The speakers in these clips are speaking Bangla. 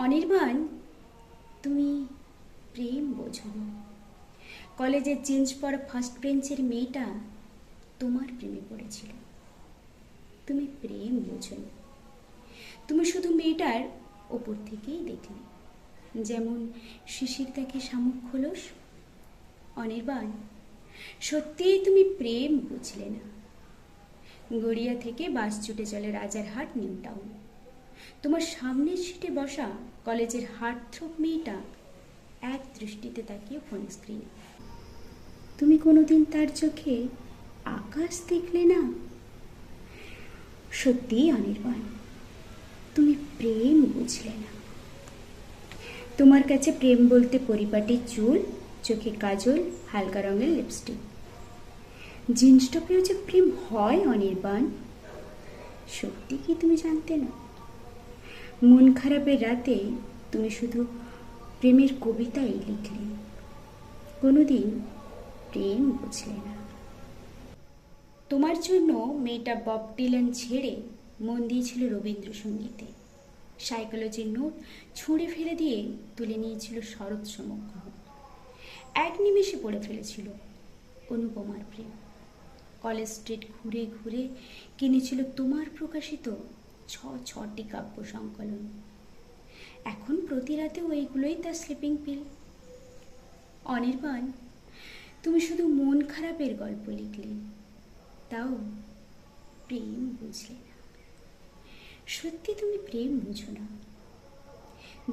অনির্বাণ, তুমি প্রেম বোঝো না। কলেজের জিন্স পরা ফার্স্ট বেঞ্চের মেয়েটা তোমার প্রেমে পড়েছিল। তুমি প্রেম বোঝো না। তুমি শুধু মেয়েটার ওপর থেকেই দেখলে, যেমন শিশির দেখে শামুক খোলস। অনির্বাণ, সত্যিই তুমি প্রেম বুঝলে না। গড়িয়া থেকে বাস ছুটে চলে রাজারহাট নিউ টাউন। তোমার সামনের সিটে বসা কলেজের হার্টথ্রোব মেয়েটা এক দৃষ্টিতে তাকিয়ে ফোন স্ক্রিনে। তুমি কোনোদিন তার চোখে আকাশ দেখলে না। সত্যিই অনির্বাণ, তুমি প্রেম বুঝলে না। তোমার কাছে প্রেম বলতে পরিপাটির চুল, চোখে কাজল, হালকা রঙের লিপস্টিক। জিন্স টপেও যে প্রেম হয় অনির্বাণ, সত্যি কি তুমি জানতে না? মন খারাপের রাতে তুমি শুধু প্রেমের কবিতাই লিখলে, কোনোদিন প্রেম বুঝলে না। তোমার জন্য মেয়েটা বব ডিলান ছেড়ে মন দিয়েছিল রবীন্দ্রসঙ্গীতে। সাইকোলজির নোট ছুঁড়ে ফেলে দিয়ে তুলে নিয়েছিল শরৎ সমগ্র। এক নিমেষে পড়ে ফেলেছিল অনুপমার প্রেম। কলেজ স্ট্রিট ঘুরে ঘুরে কিনেছিল তোমার প্রকাশিত ছটি কাব্য সংকলন। এখন প্রতি রাতে ওইগুলোই তার স্লিপিং পিল। অনির্বাণ, তুমি শুধু মন খারাপের গল্প লিখলে, তাও প্রেম বুঝলে না। সত্যি তুমি প্রেম বুঝো না।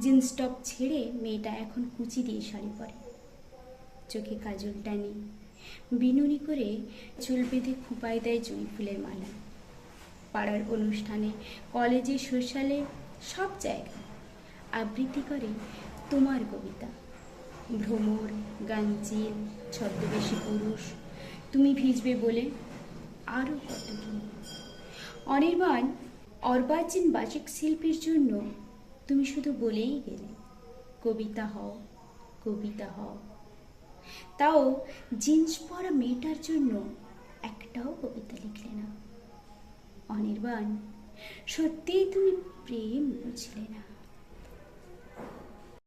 জিন্স টপ ছেড়ে মেয়েটা এখন কুচি দিয়ে শাড়ি পরে, চোখে কাজল টানে, বিনুনি করে চুল বেঁধে খোঁপায় দেয় জুঁই ফুলের মালা। পাড়ার অনুষ্ঠানে, কলেজে, সোশ্যালে, সব জায়গায় আবৃত্তি করে তোমার কবিতা। ভ্রমর, গানচিল, ছদ্মবেশী পুরুষ, তুমি ভিজবে বলে, আরও কত কি। অনির্বাণ, অর্বাচীন বাচিক শিল্পীর জন্য তুমি শুধু বলেই গেলে, কবিতা হও, কবিতা হও। তাও জিন্স পরা মেয়েটার জন্য একটাও কবিতা লিখলে না। অনির্বাণ, সত্যিই তুমি প্রেম বুঝলে না।